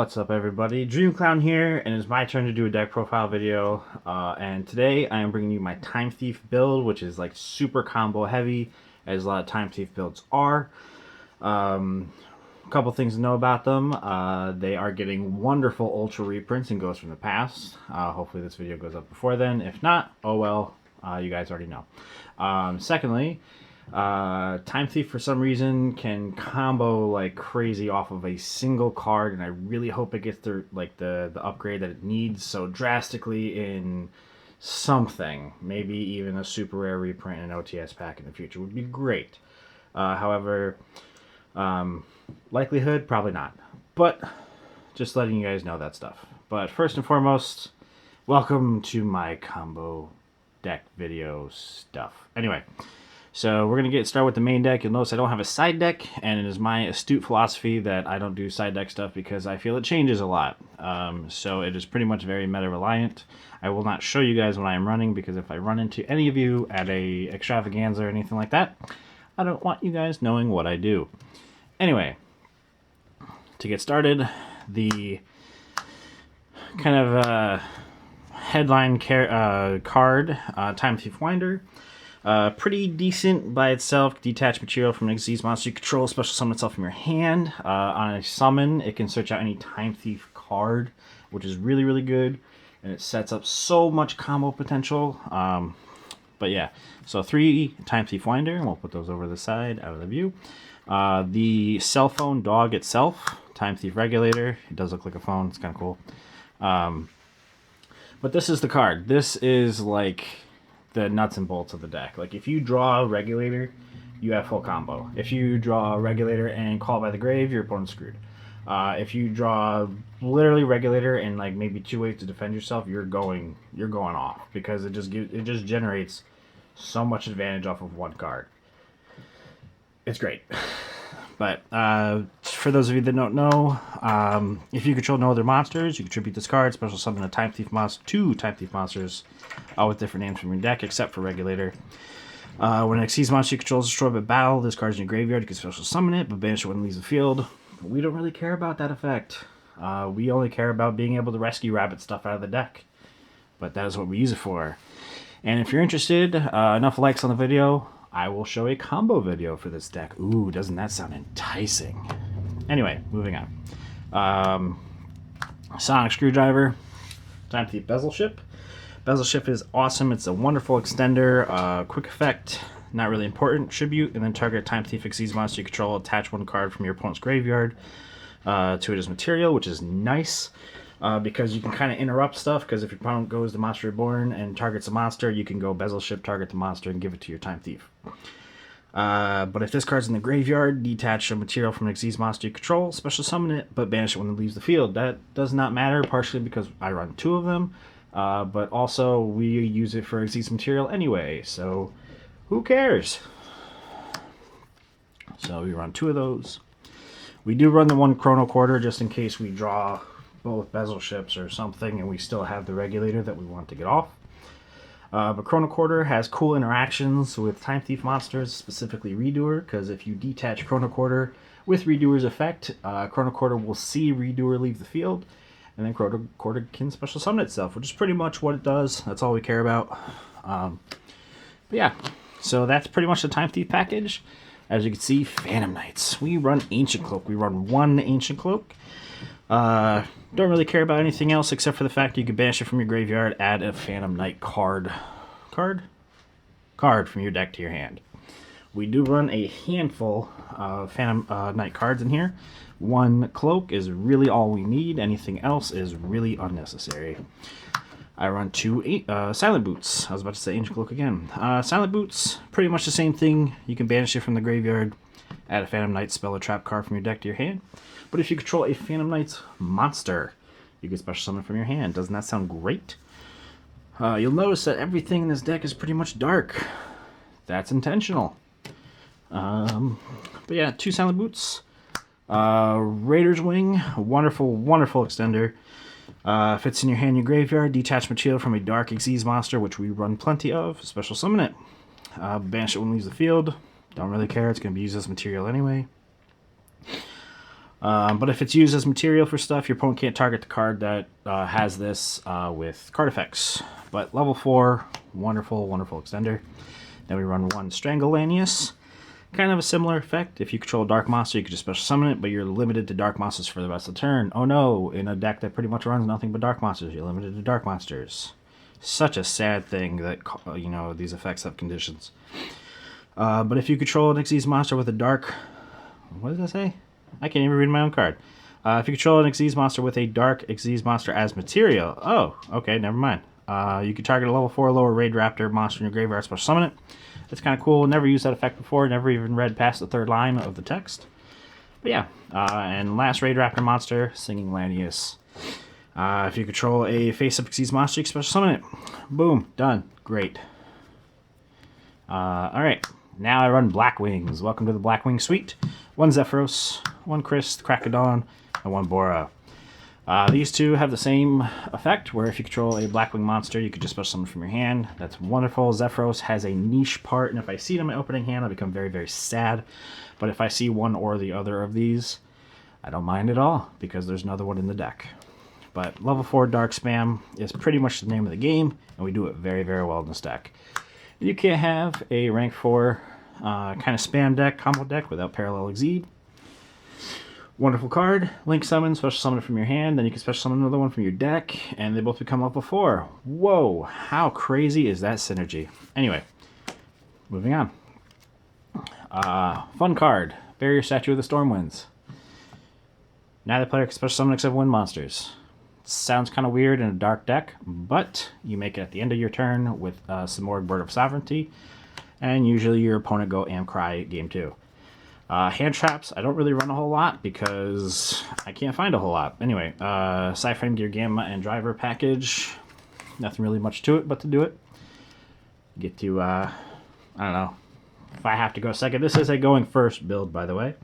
What's up, everybody? DreamClown here, and it's my turn to do a deck profile video. And today I am bringing you my Time Thief build, which is like super combo heavy, as a lot of Time Thief builds are. A couple things to know about them. They are getting wonderful ultra reprints and Ghosts from the Past. Hopefully this video goes up before then. If not, oh well, you guys already know. Secondly, Time Thief for some reason can combo like crazy off of a single card, and I really hope it gets the upgrade that it needs so drastically in something. Maybe even a super rare reprint and an OTS pack in the future would be great. However, likelihood probably not, but just letting you guys know that stuff. But first and foremost, welcome to my combo deck video stuff. Anyway, so we're going to get started with the main deck. You'll notice I don't have a side deck, and it is my astute philosophy that I don't do side deck stuff because I feel it changes a lot. So it is pretty much very meta-reliant. I will not show you guys when I am running, because if I run into any of you at a extravaganza or anything like that, I don't want you guys knowing what I do. Anyway, to get started, the kind of headline card, Time Thief Winder. Pretty decent by itself. Detach material from an disease monster you control. Special summon itself from your hand. On a summon, it can search out any Time Thief card, which is really, really good. And it sets up so much combo potential. But yeah, so 3 Time Thief Winder. And we'll put those over the side, out of the view. The cell phone dog itself, Time Thief Regulator. It does look like a phone. It's kind of cool. But this is the card. This is like the nuts and bolts of the deck. Like, if you draw a Regulator, you have full combo. If you draw a Regulator and Call by the Grave, your opponent's screwed. If you draw literally Regulator and like maybe 2 ways to defend yourself, you're going off, because it just generates so much advantage off of one card. It's great. But for those of you that don't know, if you control no other monsters, you contribute this card, special summon a Time Thief monster, 2 Time Thief monsters, all with different names from your deck, except for Regulator. When an Xyz monster you control is destroyed by battle, this card's in your graveyard, you can special summon it, but banish it when it leaves the field. But we don't really care about that effect. We only care about being able to rescue rabbit stuff out of the deck. But that is what we use it for. And if you're interested, enough likes on the video, I will show a combo video for this deck. Ooh, doesn't that sound enticing? Anyway, moving on. Sonic Screwdriver, Time Thief Bezel Ship. Bezel Ship is awesome. It's a wonderful extender, quick effect, not really important. Tribute, and then target Time Thief Xyz monster you control. Attach 1 card from your opponent's graveyard to it as material, which is nice. Because you can kind of interrupt stuff, because if your opponent goes to Monster Reborn and targets a monster, you can go Bezel Ship, target the monster, and give it to your Time Thief. But if this card's in the graveyard, detach a material from an Xyz monster you control, special summon it, but banish it when it leaves the field. That does not matter, partially because I run 2 of them, but also we use it for Xyz material anyway, so who cares? So we run 2 of those. We do run the 1 Chrono Quarter just in case we draw both Bezel Ships or something and we still have the Regulator that we want to get off. But Chrono Quarter has cool interactions with Time Thief monsters, specifically Redoer, because if you detach Chrono Quarter with Redoer's effect, Chrono Quarter will see Redoer leave the field, and then Chrono Quarter can special summon itself, which is pretty much what it does. That's all we care about. But yeah, so that's pretty much the Time Thief package. As you can see, Phantom Knights. We run Ancient Cloak. We run 1 Ancient Cloak. Don't really care about anything else except for the fact you can banish it from your graveyard, add a Phantom Knight card from your deck to your hand. We do run a handful of Phantom Knight cards in here. 1 Cloak is really all we need. Anything else is really unnecessary. I run 2 Silent Boots. I was about to say Ancient Cloak again. Silent Boots, pretty much the same thing. You can banish it from the graveyard, add a Phantom Knight spell or trap card from your deck to your hand. But if you control a Phantom Knight monster, you can special summon from your hand. Doesn't that sound great? You'll notice that everything in this deck is pretty much dark. That's intentional. But yeah, 2 Silent Boots. Raider's Wing, wonderful, wonderful extender. Fits in your hand, your graveyard. Detach material from a dark Xyz monster, which we run plenty of. Special summon it. Banish it when it leaves the field. Don't really care. It's going to be used as material anyway. But if it's used as material for stuff, your opponent can't target the card that has this with card effects. But level 4, wonderful, wonderful extender. Then we run 1 Strangulanius. Kind of a similar effect. If you control a dark monster, you can just special summon it, but you're limited to dark monsters for the rest of the turn. Oh no, in a deck that pretty much runs nothing but dark monsters, you're limited to dark monsters. Such a sad thing that, you know, these effects have conditions. But if you control an Xyz monster with a dark... What does that say? I can't even read my own card. If you control an Xyz monster with a dark Xyz monster as material... Oh, okay, never mind. You can target a level 4 lower Raid Raptor monster in your graveyard, special summon it. It's kind of cool. Never used that effect before. Never even read past the 3rd line of the text. But yeah. And last Raid Raptor monster, Singing Lanius. If you control a face-up Xyz monster, you can special summon it. Boom. Done. Great. Alright. Now I run Black Wings. Welcome to the Black Wing Suite. 1 Zephyros, 1 Chris, Crack of Dawn, and 1 Bora. These two have the same effect, where if you control a Blackwing monster, you can just special summon from your hand. That's wonderful. Zephyros has a niche part, and if I see it in my opening hand, I'll become very, very sad. But if I see one or the other of these, I don't mind at all, because there's another one in the deck. But level 4 Dark Spam is pretty much the name of the game, and we do it very, very well in this deck. You can't have a rank 4 kind of spam deck, combo deck, without Parallel Exceed. Wonderful card. Link summon, special summon it from your hand, then you can special summon another one from your deck, and they both become level 4. Whoa, how crazy is that synergy? Anyway, moving on. Fun card. Barrier Statue of the Stormwinds. Neither player can special summon except wind monsters. Sounds kind of weird in a dark deck, but you make it at the end of your turn with Simorgh Bird of Sovereignty, and usually your opponent go Amcry game 2. Hand traps, I don't really run a whole lot because I can't find a whole lot. Anyway, Psyframe Gear Gamma and Driver package. Nothing really much to it but to do it. Get to, I don't know, if I have to go second. This is a going first build, by the way.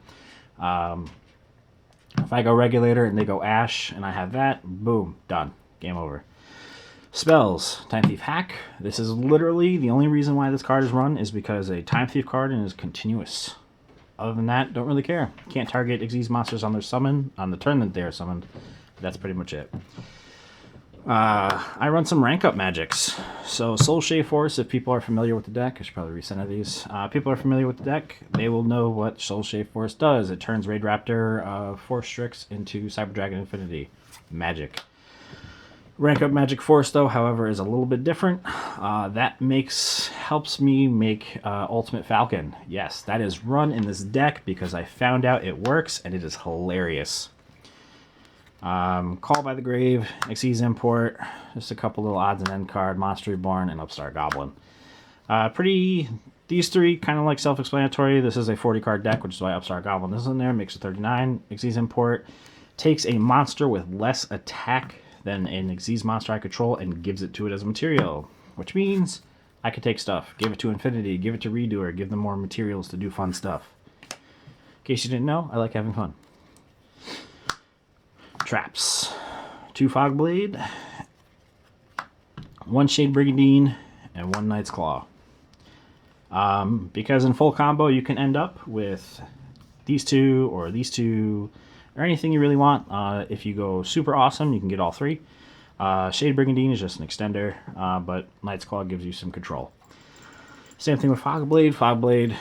If I go Regulator and they go Ash and I have that, boom, done. Game over. Spells. Time Thief Hack. This is literally the only reason why this card is run is because a Time Thief card and is continuous. Other than that, don't really care. Can't target Xyz monsters on their summon, on the turn that they are summoned. That's pretty much it. I run some rank up magics. So Soul Shave Force, if people are familiar with the deck, I should probably recenter these. People are familiar with the deck, they will know what Soul Shave Force does. It turns Raid Raptor Force Strix into Cyber Dragon Infinity. Magic. Rank up Magic Force, though, however, is a little bit different. That helps me make Ultimate Falcon. Yes, that is run in this deck because I found out it works, and it is hilarious. Call by the Grave, Xyz Import, just a couple little odds and end card, Monster Reborn, and Upstart Goblin. These three kind of like self-explanatory. This is a 40 card deck, which is why Upstart Goblin is in there. Makes it 39. Xyz Import takes a monster with less attack than an Xyz monster I control and gives it to it as a material, which means I could take stuff, give it to Infinity, give it to Redoer, give them more materials to do fun stuff. In case you didn't know, I like having fun. Traps. 2 Fogblade, 1 Shade Brigandine, and 1 Knight's Claw. Because in full combo you can end up with these two, or anything you really want. If you go super awesome, you can get all 3. Shade Brigandine is just an extender, but Knight's Claw gives you some control. Same thing with Fogblade. Fogblade,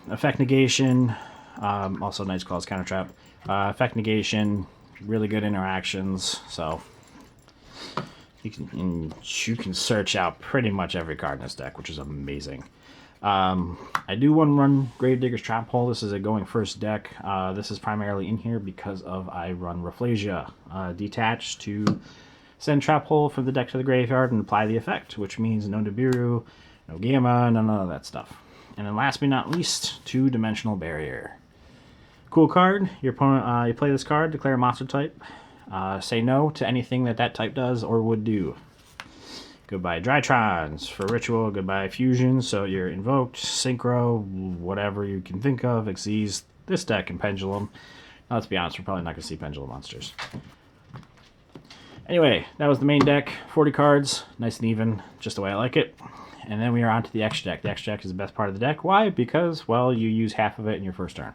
effect negation, also Knight's Claw's counter trap. Effect negation, really good interactions, so you can search out pretty much every card in this deck, which is amazing. I do want to run Gravedigger's Trap Hole. This is a going first deck. This is primarily in here because I run Rafflesia. Detach to send Trap Hole from the deck to the graveyard and apply the effect, which means no Nibiru, no Gamma, none of that stuff. And then last but not least, 2-Dimensional Barrier. Cool card. Your opponent, you play this card, declare a monster type. Say no to anything that type does or would do. Goodbye Drytrons for ritual. Goodbye Fusion. So you're invoked, Synchro, whatever you can think of. Xyz, this deck, and Pendulum. Now, let's be honest, we're probably not going to see Pendulum monsters. Anyway, that was the main deck. 40 cards, nice and even, just the way I like it. And then we are on to the extra deck. The extra deck is the best part of the deck. Why? Because, well, you use half of it in your first turn.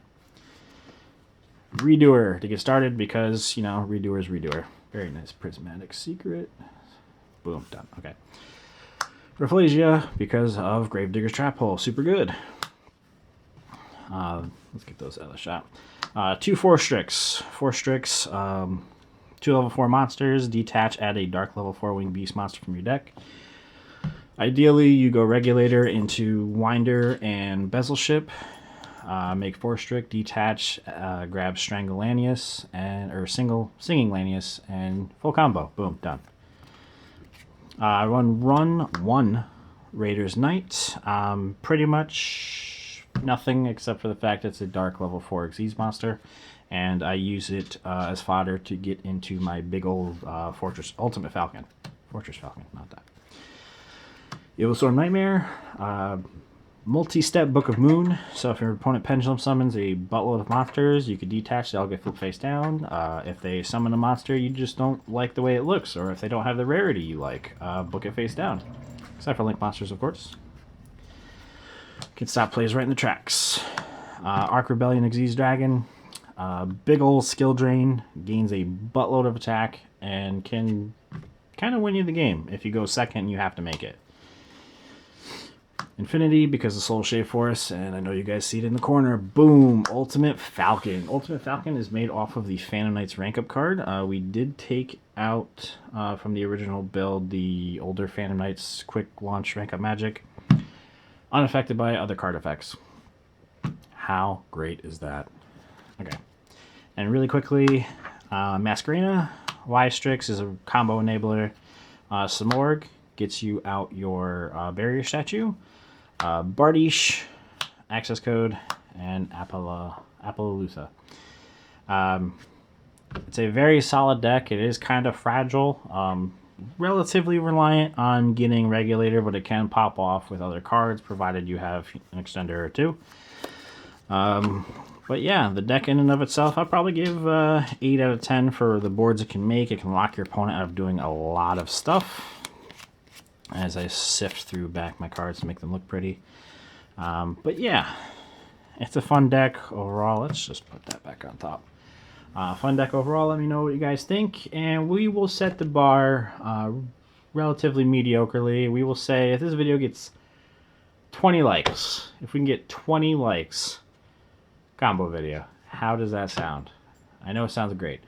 Redoer to get started because, you know, Redoer's Redoer. Very nice prismatic secret. Boom, done. Okay. Rafflesia because of Gravedigger's Trap Hole. Super good. Let's get those out of the shop. 2 Force Strix. Force Strix, 2 level 4 monsters. Detach, add a dark level 4 winged beast monster from your deck. Ideally, you go Regulator into Winder and Bezel Ship. Make 4 Strix, detach, grab Strangle Lanius, or Singing Lanius, and full combo. Boom, done. I run 1 Raider's Knight. Pretty much nothing except for the fact it's a dark level 4 Xyz monster, and I use it as fodder to get into my big old Ultimate Falcon. Fortress Falcon, not that. Evil Storm Nightmare, multi-step Book of Moon. So if your opponent pendulum summons a buttload of monsters, you could detach, they all get flipped face down. If they summon a monster you just don't like the way it looks, or if they don't have the rarity you like, book it face down. Except for Link monsters, of course. Can stop plays right in the tracks. Arc Rebellion Xyz Dragon, big old skill drain, gains a buttload of attack, and can kind of win you the game. If you go second, you have to make it. Infinity because of Soul Shave Force, and I know you guys see it in the corner. Boom! Ultimate Falcon. Ultimate Falcon is made off of the Phantom Knights rank up card. We did take out from the original build the older Phantom Knights quick launch rank up magic, unaffected by other card effects. How great is that? Okay, and really quickly, Masquerena Y-Strix is a combo enabler. Samorg gets you out your barrier statue. Bardiche, access code, and Appaloosa. It's a very solid deck. It is kind of fragile. Relatively reliant on getting Regulator, but it can pop off with other cards, provided you have an extender or two. But yeah, the deck in and of itself, I'd probably give 8 out of 10 for the boards it can make. It can lock your opponent out of doing a lot of stuff. As I sift through back my cards to make them look pretty. But yeah, it's a fun deck overall. Let's just put that back on top. Fun deck overall. Let me know what you guys think. And we will set the bar relatively mediocrely. We will say if this video gets 20 likes, if we can get 20 likes, combo video. How does that sound? I know it sounds great.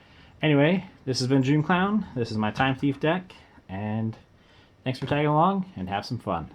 Anyway, this has been DreamClown. This is my Time Thief deck. And thanks for tagging along, and have some fun.